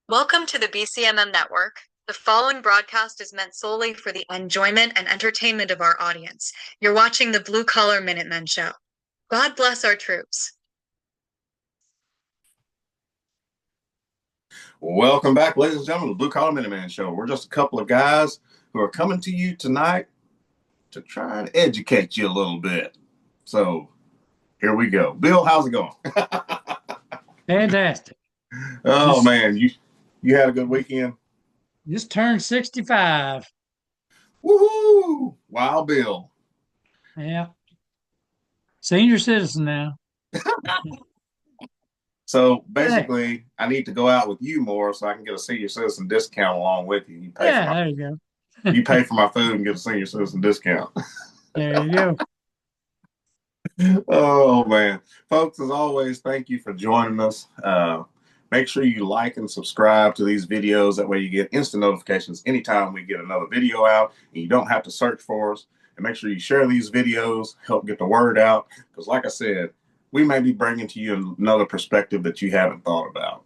Welcome to the BCMM Network. The following broadcast is meant solely for the enjoyment and entertainment of our audience. You're watching the Blue Collar Minutemen Show. God bless our troops. Welcome back, ladies and gentlemen, to the Blue Collar Minuteman Show. We're just a couple of guys who are coming to you tonight to try and educate you a little bit. So here we go. Bill, how's it going? Fantastic. Oh man, you had a good weekend? Just turned 65. Woohoo! Wow, Bill. Yeah. Senior citizen now. So basically, I need to go out with you more so I can get a senior citizen discount along with you. There you go. You pay for my food and get a senior citizen discount. There you go. Oh man, folks, as always, thank you for joining us. Make sure you like and subscribe to these videos. That way you get instant notifications anytime we get another video out, and you don't have to search for us. And make sure you share these videos, help get the word out, because like I said, we may be bringing to you another perspective that you haven't thought about.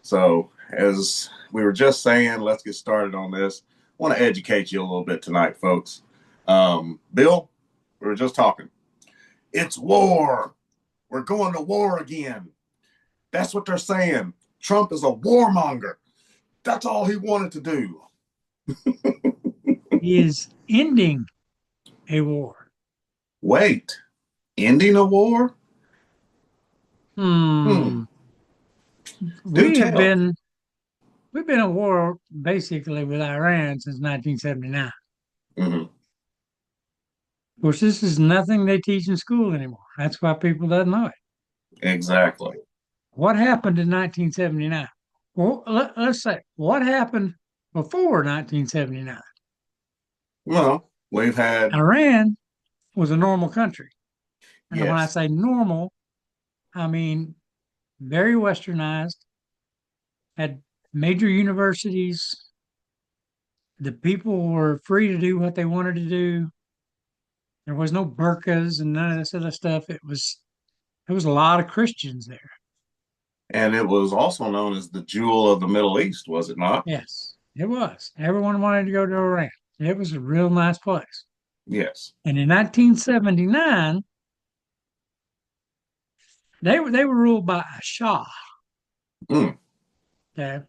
So as we were just saying, let's get started on this. I want to educate you a little bit tonight, folks. Bill, we were just talking. It's war. We're going to war again. That's what they're saying. Trump is a warmonger. That's all he wanted to do. He is ending a war. Wait, ending a war? We've been at war basically with Iran since 1979. Mm-hmm. Of course, this is nothing they teach in school anymore. That's why people don't know it. Exactly. What happened in 1979? Well, let's say, what happened before 1979? Well, we've had Iran was a normal country. And when I yes. say normal, I mean very westernized, had major universities. The people were free to do what they wanted to do. There was no burqas and none of this other stuff. There was a lot of Christians there. And it was also known as the jewel of the Middle East, was it not? Yes, it was. Everyone wanted to go to Iran. It was a real nice place. Yes. And in 1979, they were ruled by a Shah. Mm. Okay.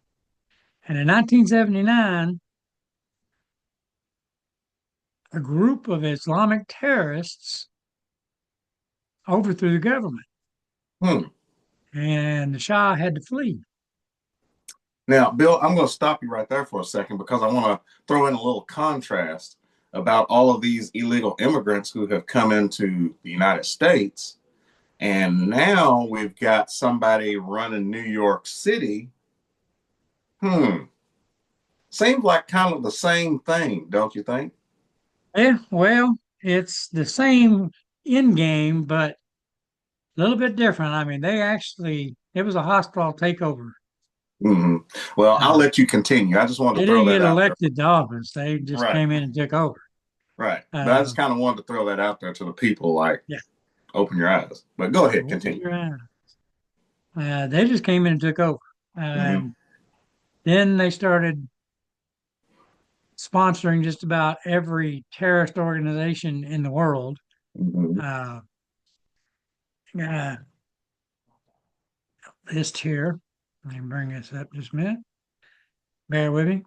And in 1979, a group of Islamic terrorists overthrew the government. Hmm. And the Shah had to flee. Now, Bill, I'm going to stop you right there for a second because I want to throw in a little contrast about all of these illegal immigrants who have come into the United States. And now we've got somebody running New York City. Seems like kind of the same thing, don't you think? Yeah, well, it's the same end game, but a little bit different. I mean, it was a hostile takeover. Mm-hmm. Well, I'll Uh, let you continue. I just wanted they to throw didn't that get out there. elected to office. They just Right, came in and took over. right. But I Uh, just kind of wanted to throw that out there to the people, like, yeah. open your eyes. But go ahead, Open continue. your eyes. They just came in and took over. Mm-hmm. Then they started sponsoring just about every terrorist organization in the world. Mm-hmm. Uh, got a list here. Let me bring this up just a minute. Bear with me.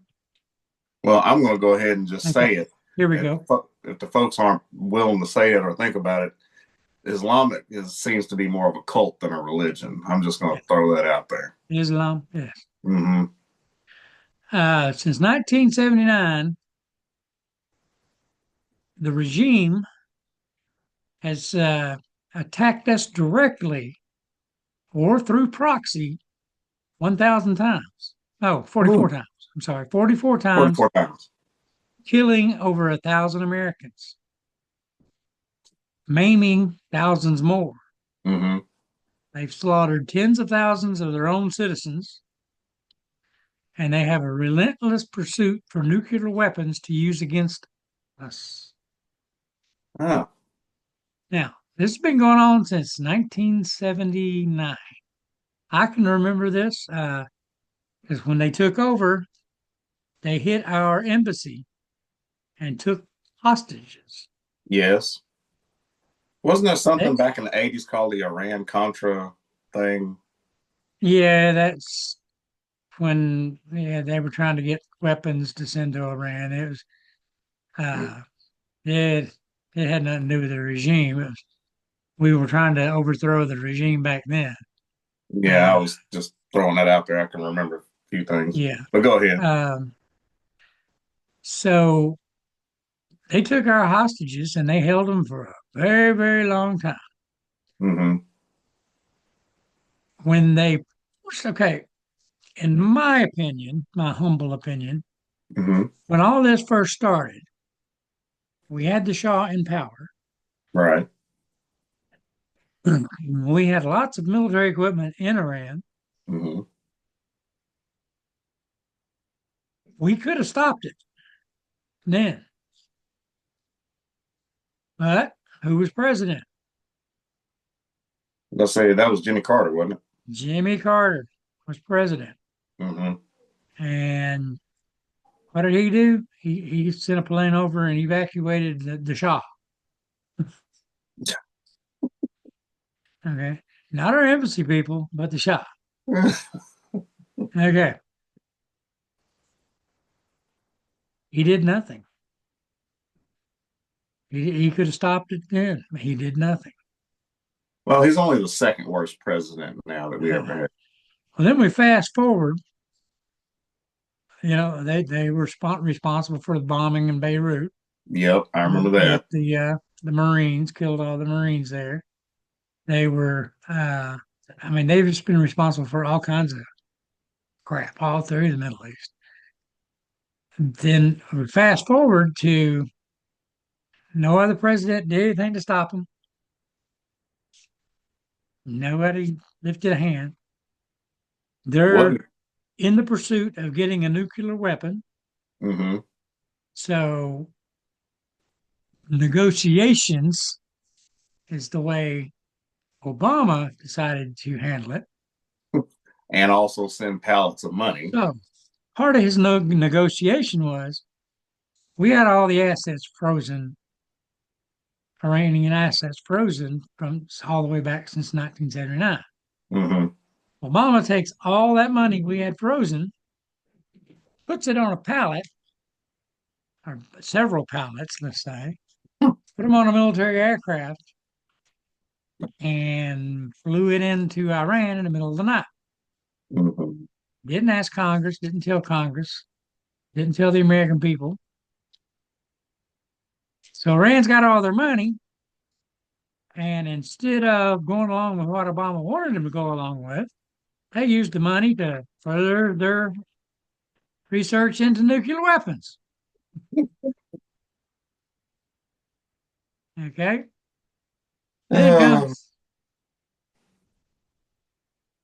Well, I'm going to go ahead and just Okay, say it. here we go. If the folks aren't willing to say it or think about it, seems to be more of a cult than a religion. I'm just going Yeah. to throw that out there. Islam, yes. Mm-hmm. Since 1979, the regime has attacked us directly or through proxy 1,000 times. Oh, 44 Ooh, times. I'm sorry, 44 times, 44 pounds. killing over 1,000 Americans, maiming thousands more. Mm-hmm. They've slaughtered tens of thousands of their own citizens, and they have a relentless pursuit for nuclear weapons to use against us. Oh, Now, this has been going on since 1979. I can remember this. Because when they took over, they hit our embassy and took hostages. Yes. Wasn't there They, something back in the 80s called the Iran Contra thing? yeah, that's when they were trying to get weapons to send to Iran. It was it it had nothing to do with the regime. We were trying to overthrow the regime back then. Yeah, I Uh, was just throwing that out there. I can remember a few things. yeah. But go ahead. Um, so they took our hostages and they held them for a very, very long time. Mm-hmm. When they, okay, in my opinion, my humble opinion, Mm-hmm. when all this first started, we had the Shah in power. Right. We had lots of military equipment in Iran. Mm-hmm. We could have stopped it then. But who was president? Let's say that was Jimmy Carter, wasn't Jimmy Carter was president. it? Mm-hmm. And what did he do? He sent a plane over and evacuated the Shah. Okay. Not our embassy people, but the Shah. Okay. He did nothing. He could have stopped it then. He did nothing. Well, he's only the second worst president now that we ever Well, had. then we fast forward. They were responsible for the bombing in Beirut. Yep, I remember With that. the Marines, killed all the Marines there. They were, I mean, they've just been responsible for all kinds of crap all through the Middle East. Then we fast forward to no other president did anything to stop them. Nobody lifted a hand. What? They're in the pursuit of getting a nuclear weapon. Mm-hmm. So negotiations is the way Obama decided to handle it. And also send pallets of money. So part of his negotiation was we had all the assets frozen, Iranian assets frozen from all the way back since 1979. Mm-hmm. Obama takes all that money we had frozen, puts it on a pallet, or several pallets, let's say, put them on a military aircraft, and flew it into Iran in the middle of the night. Mm-hmm. Didn't ask Congress, didn't tell Congress, didn't tell the American people. So Iran's got all their money, and instead of going along with what Obama wanted them to go along with, they used the money to further their research into nuclear weapons. Okay. Then Um, comes,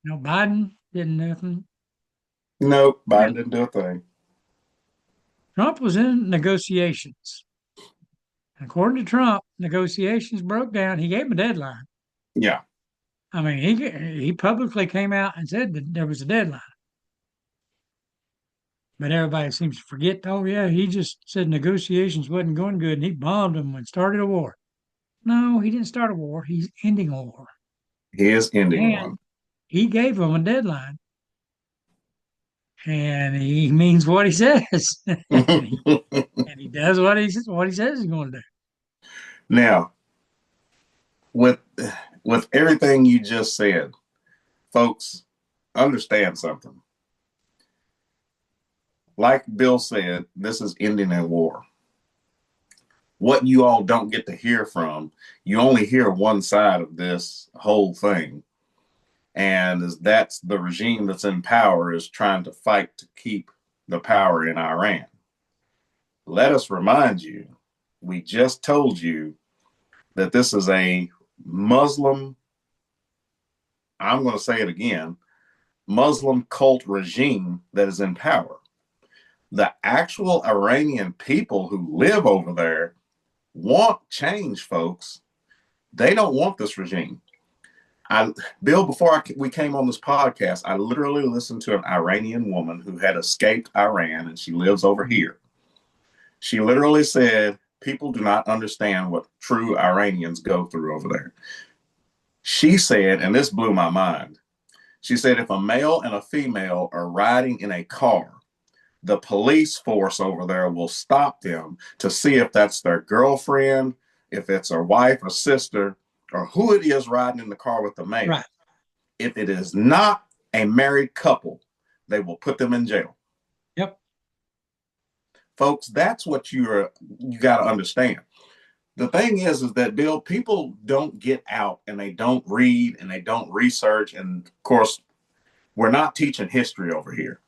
Biden did nothing. nope, Biden didn't do a thing. Trump was in negotiations. According to Trump, negotiations broke down. He gave him a deadline. Yeah. I mean, he publicly came out and said that there was a deadline. But everybody seems to forget, oh, yeah, he just said negotiations wasn't going good and he bombed them and started a war. No, he didn't start a war. He's ending a war. He is ending one. And he gave them a deadline. And he means what he says. and he does what he says he's going to do. Now, with everything you just said, folks, understand something. Like Bill said, this is ending a war. What you all don't get to hear from, you only hear one side of this whole thing. And that's the regime that's in power is trying to fight to keep the power in Iran. Let us remind you, we just told you that this is a Muslim, I'm going to say it again, Muslim cult regime that is in power. The actual Iranian people who live over there want change, folks. They don't want this regime. Bill, before we came on this podcast, I literally listened to an Iranian woman who had escaped Iran and she lives over here. She literally said, people do not understand what true Iranians go through over there. She said, and this blew my mind, she said, if a male and a female are riding in a car, the police force over there will stop them to see if that's their girlfriend, if it's their wife or sister, or who it is riding in the car with the male. Right. If it is not a married couple, they will put them in jail. Yep. Folks, that's what you got to understand. The thing is that, Bill, people don't get out and they don't read and they don't research. And of course, we're not teaching history over here.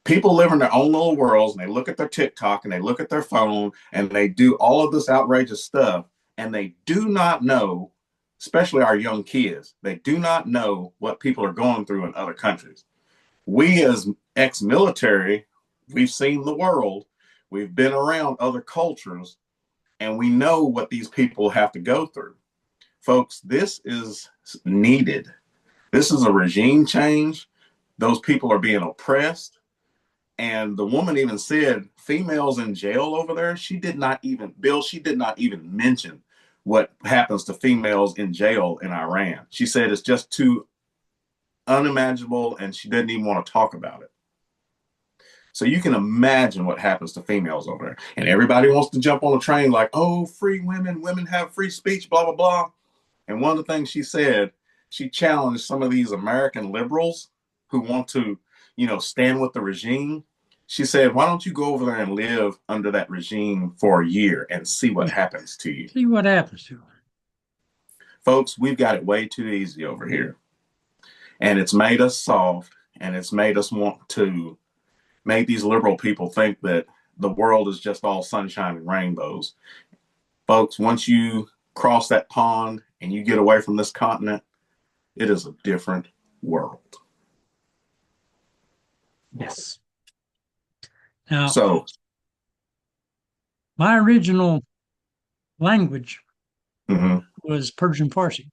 People live in their own little worlds and they look at their TikTok and they look at their phone and they do all of this outrageous stuff. And they do not know, especially our young kids, they do not know what people are going through in other countries. We as ex-military, we've seen the world, we've been around other cultures, and we know what these people have to go through. Folks, this is needed. This is a regime change. Those people are being oppressed. And the woman even said females in jail over there, she did not even mention what happens to females in jail in Iran. She said it's just too unimaginable and she didn't even want to talk about it. So you can imagine what happens to females over there. And everybody wants to jump on a train like, oh, free women, women have free speech, blah, blah, blah. And one of the things she said, she challenged some of these American liberals who want to, stand with the regime. She said, why don't you go over there and live under that regime for a year and see what happens to you? See what happens to them. Folks, we've got it way too easy over here. And it's made us soft, and it's made us want to make these liberal people think that the world is just all sunshine and rainbows. Folks, once you cross that pond and you get away from this continent, it is a different world. Yes. Now, so my original language mm-hmm. was Persian Farsi.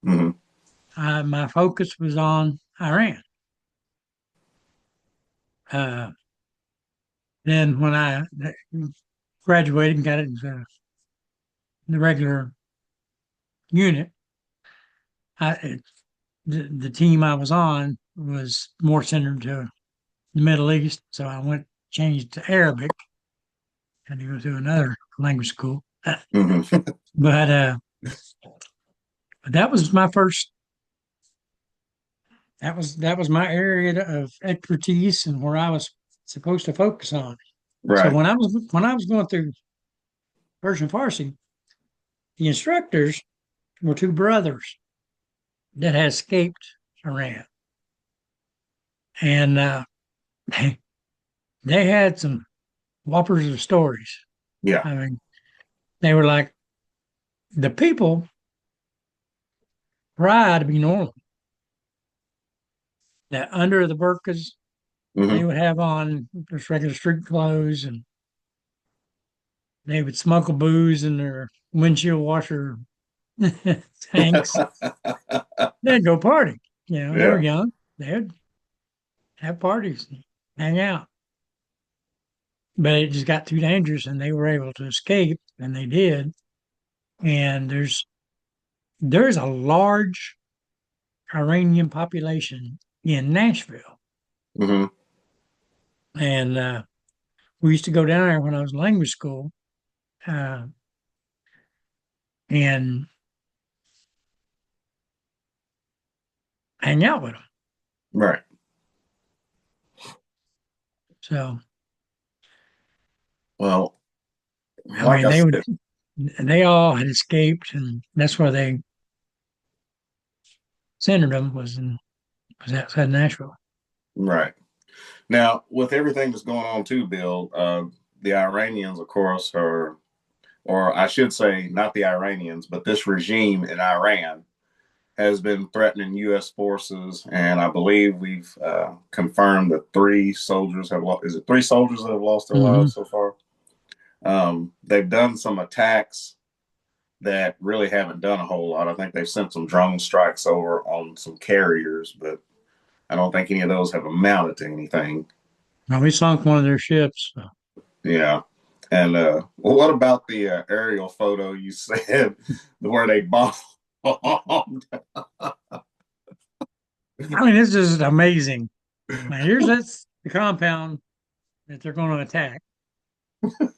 Mm-hmm. My focus was on Iran. Then when I graduated and got into the regular unit, the team I was on was more centered to the Middle East, so I changed to Arabic, had to go to another language school. Mm-hmm. But that was my first. That was my area of expertise and where I was supposed to focus on. Right. So when I was going through Persian Farsi, the instructors were two brothers that had escaped Iran, and they had some whoppers of stories. Yeah. I mean, they were like, the people try to be normal. That under the burqas, Mm-hmm. they would have on just regular street clothes, and they would smuggle booze in their windshield washer tanks. They'd go party. They were young. They'd have parties, hang out. But it just got too dangerous, and they were able to escape, and they did. And there's a large Iranian population in Nashville. Mm-hmm. And we used to go down there when I was in language school, and hang out with them. Right. So, well, I mean, they all had escaped, and that's where they centered them was outside Nashville. Right. Now, with everything that's going on too, Bill, the Iranians, of course, or I should say, not the Iranians, but this regime in Iran has been threatening U.S. forces, and I believe we've confirmed that 3 soldiers have lost. Is it 3 soldiers that have lost their lives so far? They've done some attacks that really haven't done a whole lot. I think they've sent some drone strikes over on some carriers, but I don't think any of those have amounted to anything. Now we sunk one of their ships. So. Yeah. And well, what about the aerial photo you said where they bombed? I mean, it's just amazing. Now that's the compound that they're going to attack,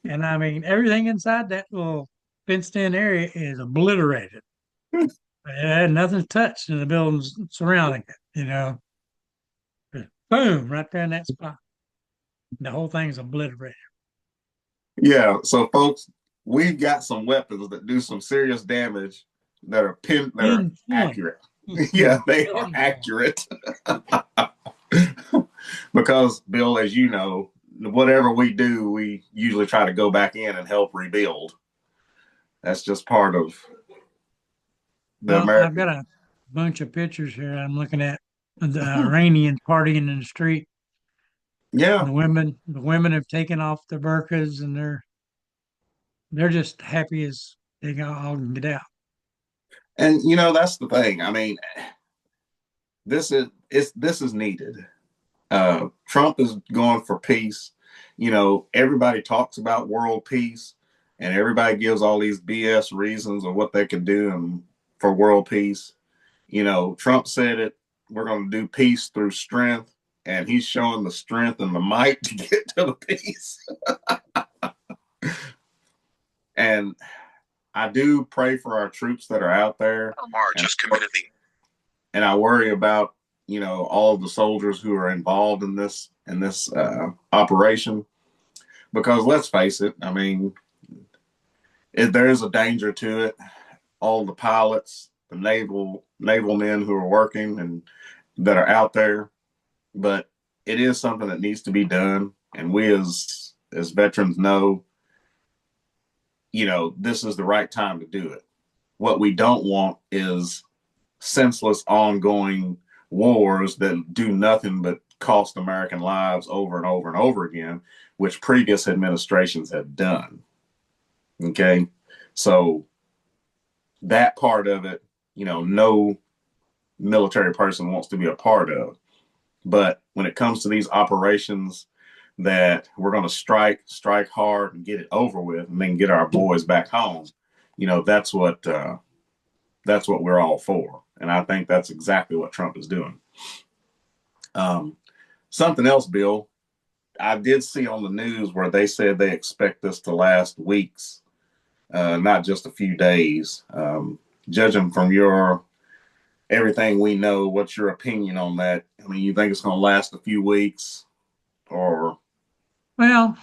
and I mean everything inside that little fenced-in area is obliterated. It had nothing touched in the buildings surrounding it. Just boom, right there in that spot. The whole thing's obliterated. Yeah. So, folks, we've got some weapons that do some serious damage that are Pinpoint. accurate. Yeah, they are accurate. Because, Bill, as you know, whatever we do, we usually try to go back in and help rebuild. That's just part of the Well, I've American. got a bunch of pictures here I'm looking at the Iranians partying in the street. Yeah. The women have taken off their burqas and they're just happy as they all can get out. And that's the thing. I mean, this is needed. Trump is going for peace. Everybody talks about world peace, and everybody gives all these BS reasons of what they could do for world peace. Trump said it. We're going to do peace through strength, and he's showing the strength and the might to get to the peace. And I do pray for our troops that are out there. Omar just committed the. And I worry about all the soldiers who are involved in this operation, because let's face it, I mean, there is a danger to it. All the pilots, the naval men who are working and that are out there, but it is something that needs to be done. And we as veterans know, this is the right time to do it. What we don't want is senseless ongoing wars that do nothing but cost American lives over and over and over again, which previous administrations have done. Okay. So that part of it, no military person wants to be a part of. But when it comes to these operations that we're going to strike hard and get it over with, and then get our boys back home, that's what we're all for. And I think that's exactly what Trump is doing. Something else, Bill, I did see on the news where they said they expect this to last weeks, not just a few days. Judging from everything we know, what's your opinion on that? I mean, you think it's going to last a few weeks, or? Well,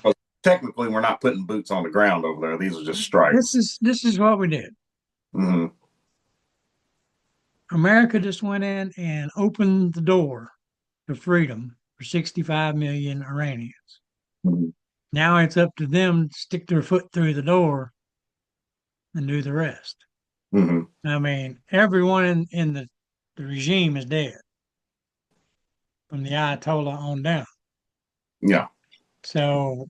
technically, we're not putting boots on the ground over there. These are just strikes. This is what we did. Mm-hmm. America just went in and opened the door to freedom for 65 million Iranians. Mm-hmm. Now it's up to them to stick their foot through the door and do the rest. Mm-hmm. I mean, everyone in the regime is dead, from the Ayatollah on down. Yeah. So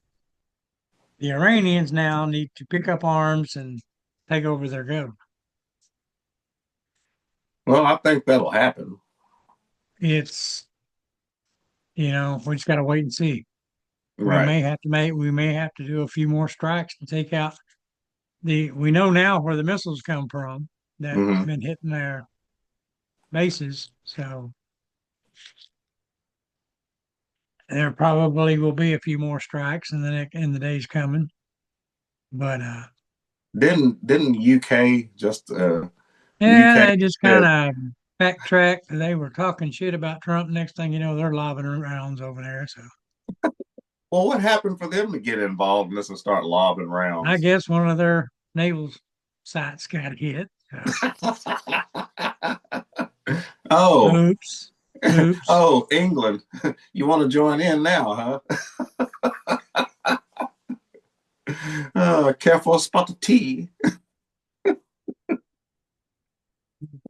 the Iranians now need to pick up arms and take over their government. Well, I think that'll happen. It's, we just got to wait and see. Right. We may have to do a few more strikes to take out we know now where the missiles come from that have been hitting their bases. So there probably will be a few more strikes in the days coming. But didn't UK just they just kind of backtracked. They were talking shit about Trump. Next thing you know, they're lobbing rounds over there. So well, what happened for them to get involved in this and start lobbing rounds? I guess one of their naval sites got hit. Oh, oops. Oh, England, you want to join in now, huh? Careful spot of tea.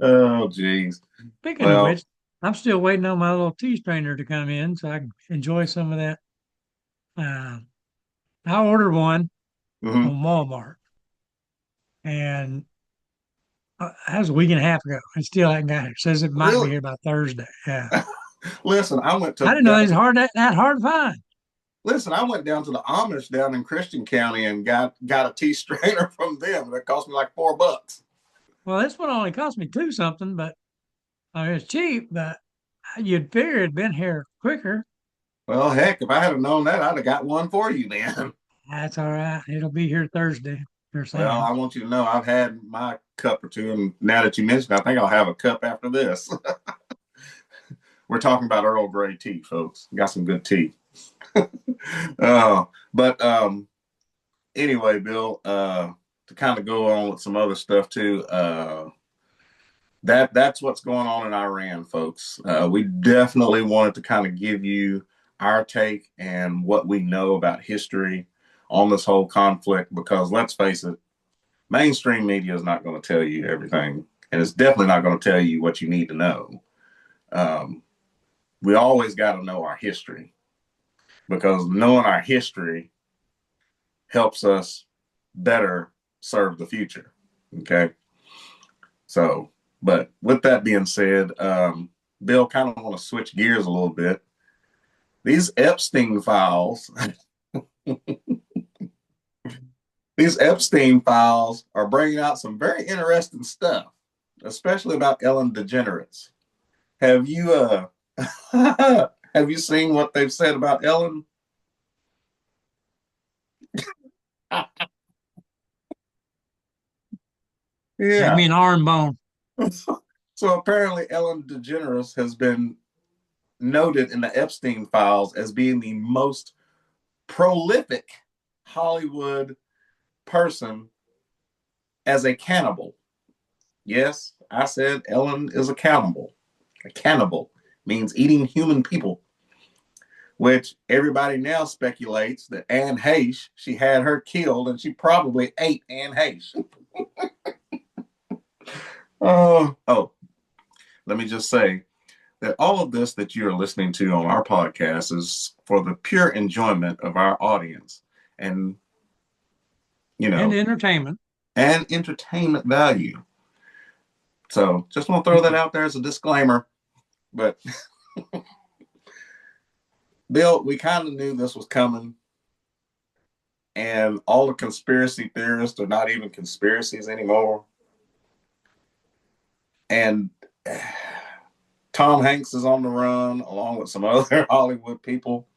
Oh, geez. Speaking of which, I'm still waiting on my little tea strainer to come in so I can enjoy some of that. I ordered one on Walmart, and That was a week and a half ago. It still hasn't got here. It says it might be Really? here by Thursday. Yeah. Listen, I went I to didn't know it was that hard to find. listen. I went down to the Amish down in Christian County and got a tea strainer from them. That cost me like $4. Well, this one only cost me two something, but I mean, it's cheap, but you'd figure it'd been here quicker. Well, heck, if I had known that, I'd have got one for you then. That's all right. It'll be here Thursday. They're Well, saying. I want you to know I've had my cup or two, and now that you mentioned it, I think I'll have a cup after this. We're talking about Earl Grey tea, folks. Got some good tea. But anyway, Bill, to kind of go on with some other stuff too, that's what's going on in Iran, folks. We definitely wanted to kind of give you our take and what we know about history on this whole conflict, because let's face it, mainstream media is not going to tell you everything, and it's definitely not going to tell you what you need to know. We always got to know our history, because knowing our history helps us better serve the future. Okay. So, but with that being said, Bill, kind of want to switch gears a little bit. These Epstein files, are bringing out some very interesting stuff, especially about Ellen DeGeneres. Have you have you seen what they've said about Ellen? Give Yeah. me an arm bone. So apparently Ellen DeGeneres has been noted in the Epstein files as being the most prolific Hollywood person as a cannibal. Yes, I said Ellen is a cannibal. A cannibal means eating human people, which everybody now speculates that Anne Heche, she had her killed and she probably ate Anne Heche. Oh, let me just say that all of this that you're listening to on our podcast is for the pure enjoyment of our audience and, And entertainment. and entertainment value. So just want to throw that out there as a disclaimer. But Bill, we kind of knew this was coming. And all the conspiracy theorists are not even conspiracies anymore. And Tom Hanks is on the run along with some other Hollywood people.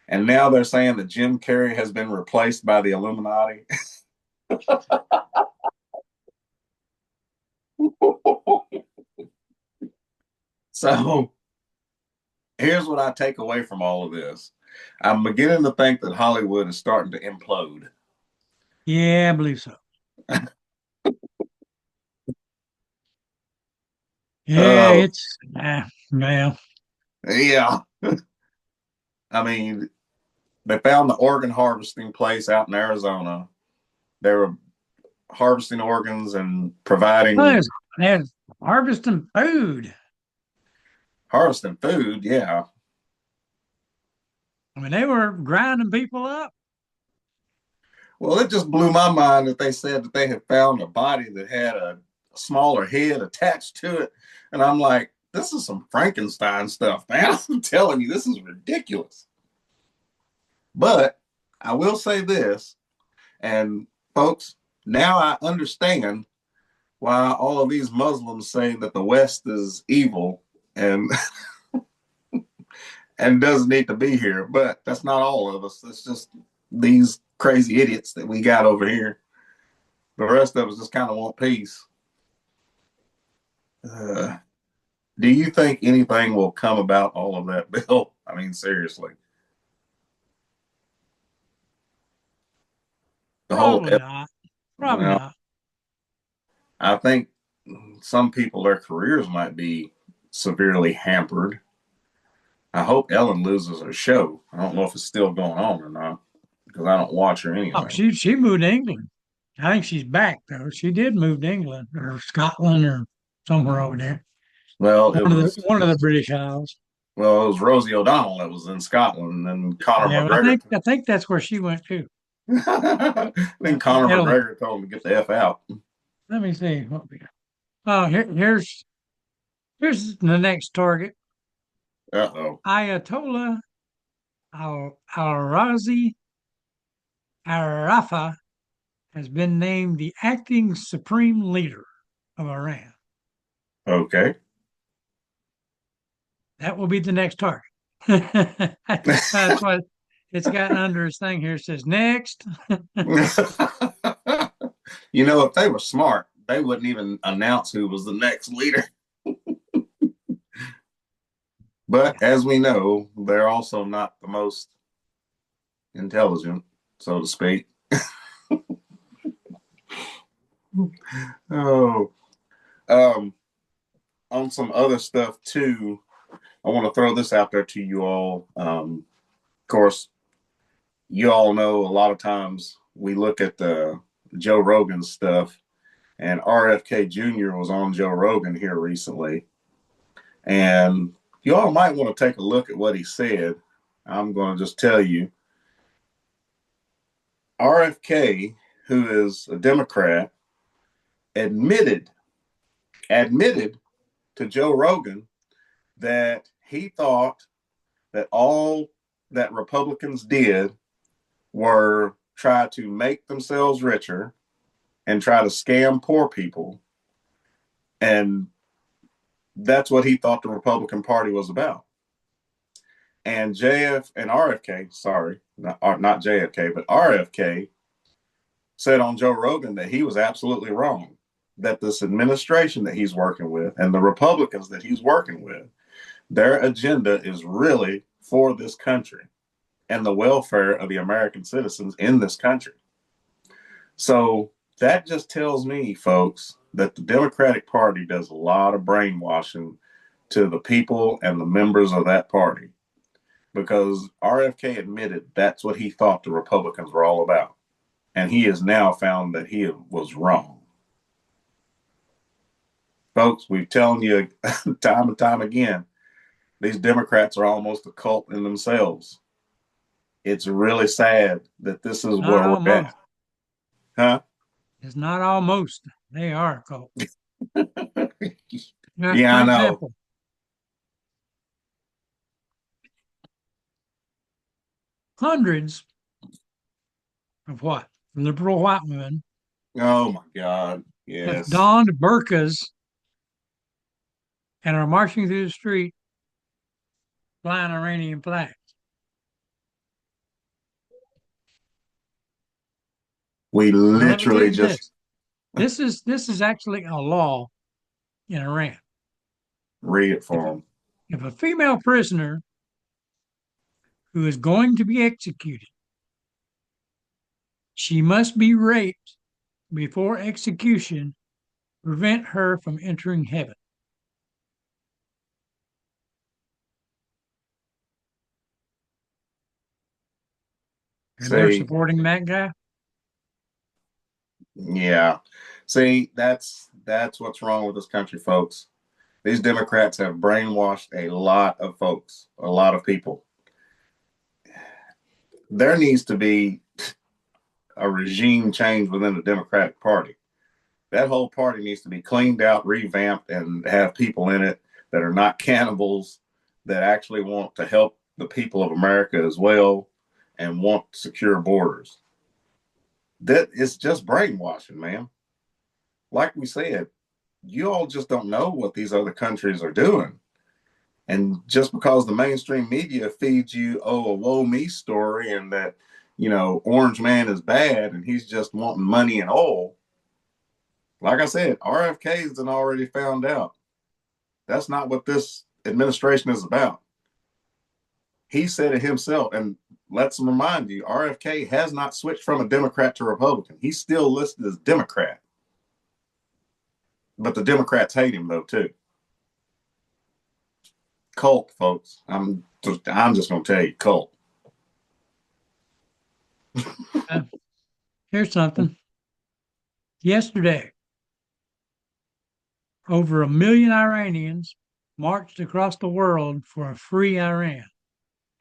And now they're saying that Jim Carrey has been replaced by the Illuminati. So here's what I take away from all of this. I'm beginning to think that Hollywood is starting to implode. Yeah, I believe so. Yeah, it's yeah. Yeah. I mean, they found the organ harvesting place out in Arizona. They were harvesting organs and providing There's harvesting food. harvesting food. Yeah. I mean, they were grinding people up. Well, it just blew my mind that they said that they had found a body that had a smaller head attached to it. And I'm like, this is some Frankenstein stuff, man. I'm telling you, this is ridiculous. But I will say this, and folks, now I understand why all of these Muslims say that the West is evil and and doesn't need to be here. But that's not all of us. It's just these crazy idiots that we got over here. The rest of us just kind of want peace. Do you think anything will come about all of that, Bill? I mean, seriously. Probably not. Probably not. I think some people, their careers might be severely hampered. I hope Ellen loses her show. I don't know if it's still going on or not because I don't watch her anyway. Oh, she moved to England. I think she's back though. She did move to England or Scotland or somewhere over there. Well, one of the British Isles. Well, it was Rosie O'Donnell that was in Scotland, and Conor McGregor. I think that's where she went too. Then Conor McGregor told him to get the F out. Let me see what we got. Oh, here's the next target. Uh-oh. Ayatollah Al-Razi Arafa has been named the acting supreme leader of Iran. Okay. That will be the next target. That's what it's got under his thing here. It says next. You know, if they were smart, they wouldn't even announce who was the next leader. But as we know, they're also not the most intelligent, so to speak. Oh, um, on some other stuff too, I want to throw this out there to you all. Of course, you all know a lot of times we look at the Joe Rogan stuff, and RFK Jr. was on Joe Rogan here recently, and you all might want to take a look at what he said. I'm going to just tell you, RFK, who is a Democrat, admitted to Joe Rogan that he thought that all that Republicans did were try to make themselves richer and try to scam poor people. And that's what he thought the Republican Party was about. And RFK, sorry, not JFK, but RFK said on Joe Rogan that he was absolutely wrong, that this administration that he's working with and the Republicans that he's working with, their agenda is really for this country and the welfare of the American citizens in this country. So that just tells me, folks, that the Democratic Party does a lot of brainwashing to the people and the members of that party, because RFK admitted that's what he thought the Republicans were all about. And he has now found that he was wrong. Folks, we've telling you time and time again, these Democrats are almost a cult in themselves. It's really sad that this is where we're at. Huh? It's not almost. They are a cult. Yeah, I know. Example, hundreds of what? Liberal white women Oh my God. have Yes. donned burqas and are marching through the street flying Iranian flags. We Now, let me tell literally you just this is actually a law in Iran. read it for them. If a female prisoner who is going to be executed, she must be raped before execution to prevent her from entering heaven. And they're See, supporting that guy. yeah. See, that's what's wrong with this country, folks. These Democrats have brainwashed a lot of folks, a lot of people. There needs to be a regime change within the Democratic Party. That whole party needs to be cleaned out, revamped, and have people in it that are not cannibals, that actually want to help the people of America as well and want secure borders. That is just brainwashing, man. Like we said, you all just don't know what these other countries are doing. And just because the mainstream media feeds you, a woe me story, and that, Orange Man is bad and he's just wanting money and oil. Like I said, RFK's done already found out. That's not what this administration is about. He said it himself, and let's remind you, RFK has not switched from a Democrat to Republican. He's still listed as Democrat. But the Democrats hate him, though, too. Cult, folks. I'm just going to tell you, cult. Here's something. Yesterday, over 1 million Iranians marched across the world for a free Iran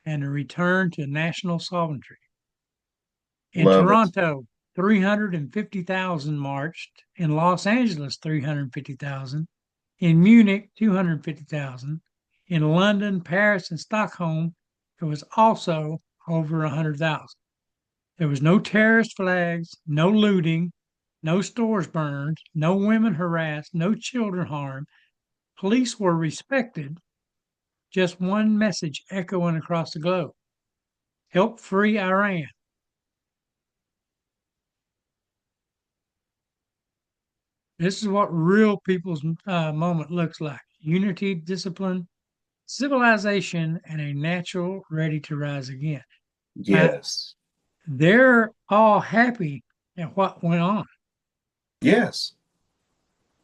and a return to national sovereignty. In Love it. Toronto, 350,000 marched. In Los Angeles, 350,000. In Munich, 250,000. In London, Paris, and Stockholm, it was also over 100,000. There was no terrorist flags, no looting, no stores burned, no women harassed, no children harmed. Police were respected. Just one message echoing across the globe: help free Iran. This is what real people's moment looks like: unity, discipline, civilization, and a natural ready to rise again. Yes. They're all happy at what went on. Yes.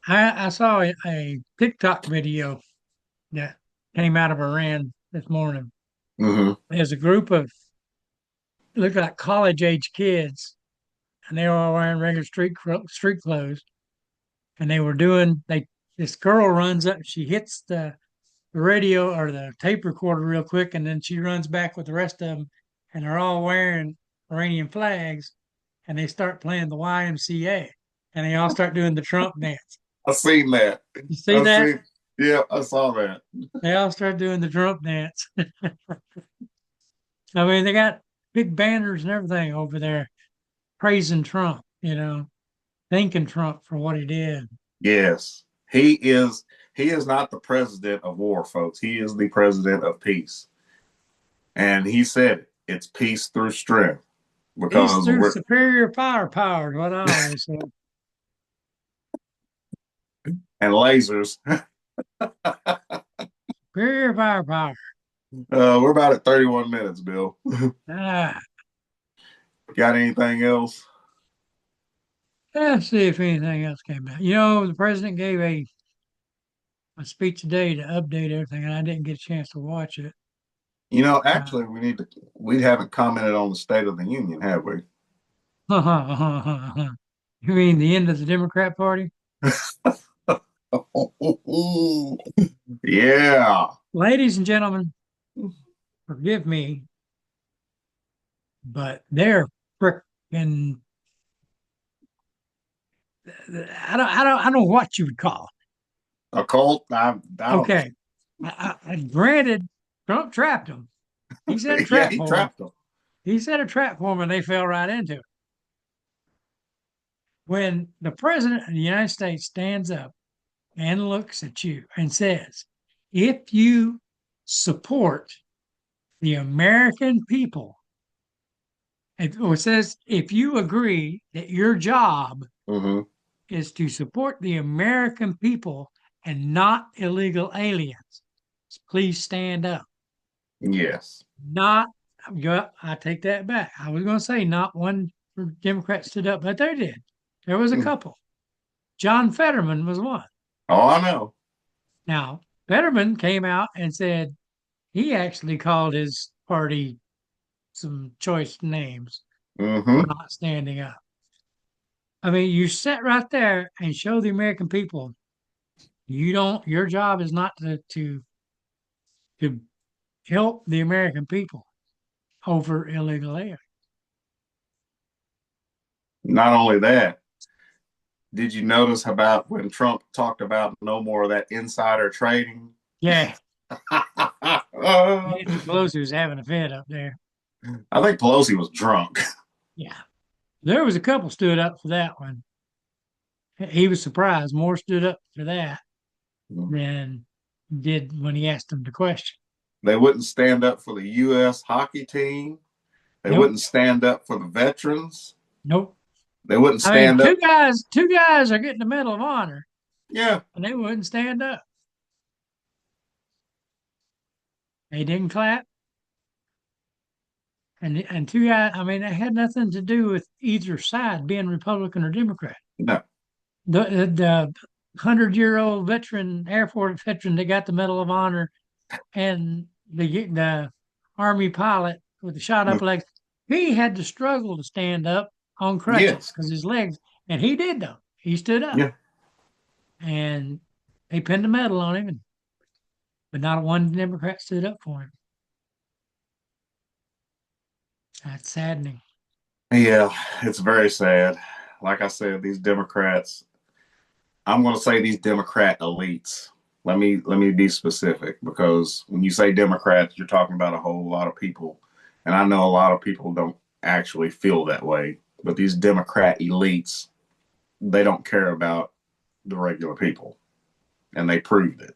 I saw a TikTok video that came out of Iran this morning. Mm-hmm. There's a group of, look like college age kids, and they were all wearing regular street clothes, and they were doing they. This girl runs up, she hits the radio or the tape recorder real quick, and then she runs back with the rest of them, and they're all wearing Iranian flags, and they start playing the YMCA, and they all start doing the Trump dance. I seen that. You see that? Yeah, I saw that. They all start doing the Trump dance. I mean, they got big banners and everything over there praising Trump, thanking Trump for what he did. Yes. He is not the president of war, folks. He is the president of peace. And he said it's peace through strength. Because peace through superior power is what I always say. And lasers. Superior power. We're about at 31 minutes, Bill. Got anything else? Let's see if anything else came out. The president gave a speech today to update everything, and I didn't get a chance to watch it. Actually, we haven't commented on the State of the Union, have we? You mean the end of the Democrat Party? Yeah. Ladies and gentlemen, forgive me, but they're freaking. I don't know what you would call it. A cult? Okay. Granted, Trump trapped them. He set a trap for trapped them. He set a trap for them, and they fell right into it. When the president of the United States stands up and looks at you and says, if you support the American people, it says, if you agree that your job is to support the American people and not illegal aliens, please stand up. Yes. I take that back. I was going to say not one Democrat stood up, but they did. There was a couple. John Fetterman was one. Oh, I know. Now, Fetterman came out and said he actually called his party some choice names for not standing up. I mean, you sit right there and show the American people your job is not to help the American people over illegal aliens. Not only that, did you notice about when Trump talked about no more of that insider trading? Yeah. Nancy Pelosi was having a fit up there. I think Pelosi was drunk. Yeah. There was a couple stood up for that one. He was surprised. More stood up for that than did when he asked them the question. They wouldn't stand up for the U.S. hockey team. They wouldn't stand up for the veterans. Nope. They wouldn't stand up. Two guys are getting the Medal of Honor. Yeah. And they wouldn't stand up. They didn't clap. And two guys, I mean, it had nothing to do with either side being Republican or Democrat. No. The 100-year-old veteran, Air Force veteran that got the Medal of Honor, and the Army pilot with the shot up legs, he had to struggle to stand up on crutches because his legs, and he did though. He stood up. Yeah. And they pinned a medal on him, but not one Democrat stood up for him. That's saddening. Yeah, it's very sad. Like I said, these Democrats, I'm going to say these Democrat elites. Let me be specific, because when you say Democrats, you're talking about a whole lot of people, and I know a lot of people don't actually feel that way. But these Democrat elites, they don't care about the regular people, and they proved it.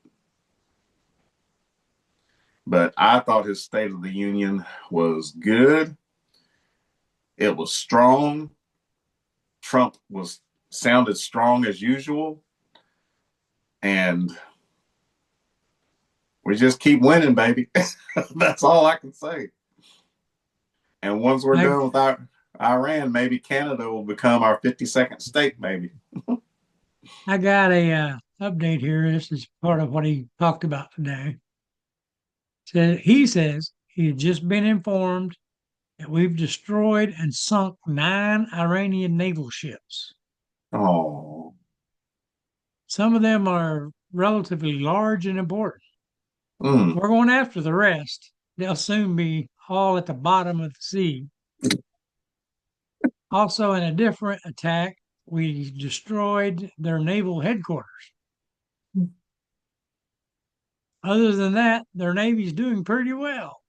But I thought his State of the Union was good. It was strong. Trump was sounded strong as usual, and we just keep winning, baby. That's all I can say. And once we're I, done with Iran, maybe Canada will become our 52nd state, maybe. I got a update here. This is part of what he talked about today. So he says he had just been informed that we've destroyed and sunk 9 Iranian naval ships. Oh, Some of them are relatively large and important. mm. We're going after the rest. They'll soon be all at the bottom of the sea. Also, in a different attack, we destroyed their naval headquarters. Other than that, their navy's doing pretty well.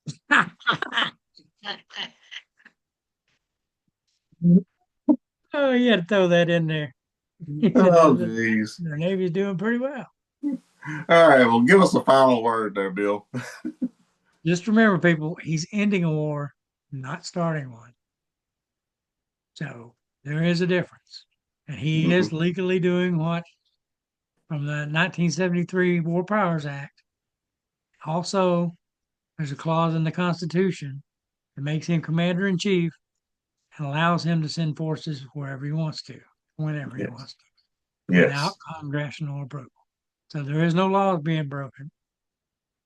Oh, you had to throw that in there. Oh, geez. Their navy's doing pretty well. All right, well, give us a final word there, Bill. Just remember, people, he's ending a war, not starting one. So there is a difference. And he is legally doing what from the 1973 War Powers Act. Also, there's a clause in the Constitution that makes him commander in chief and allows him to send forces wherever he wants to, whenever he Yes. wants to, without Yes. congressional approval. So there is no laws being broken.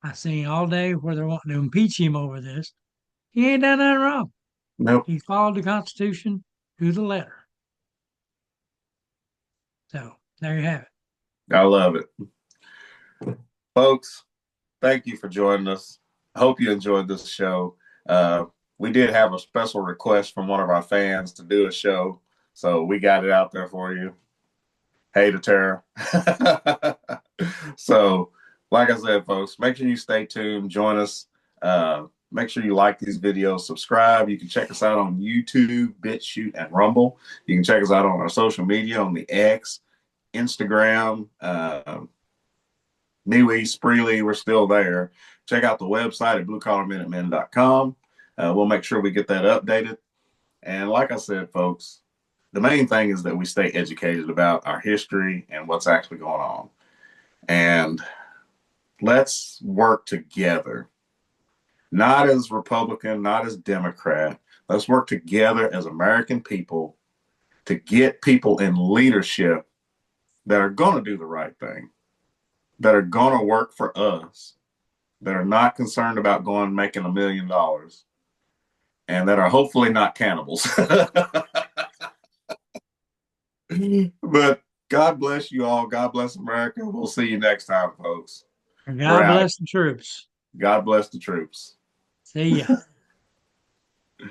I've seen all day where they're wanting to impeach him over this. He ain't done nothing wrong. Nope. He followed the Constitution to the letter. So there you have it. I love it. Folks, thank you for joining us. I hope you enjoyed this show. We did have a special request from one of our fans to do a show, so we got it out there for you. Hey to Tara. So, like I said, folks, make sure you stay tuned. Join us. Make sure you like these videos, subscribe. You can check us out on YouTube, BitChute, and Rumble. You can check us out on our social media on the X, Instagram, MeWe, Spreely. We're still there. Check out the website at bluecollarminutemen.com. We'll make sure we get that updated. And like I said, folks, the main thing is that we stay educated about our history and what's actually going on. And let's work together, not as Republican, not as Democrat. Let's work together as American people to get people in leadership that are going to do the right thing, that are going to work for us, that are not concerned about going and making $1 million, and that are hopefully not cannibals. But God bless you all. God bless America. We'll see you next time, folks. And God bless the troops. God bless the troops. See ya.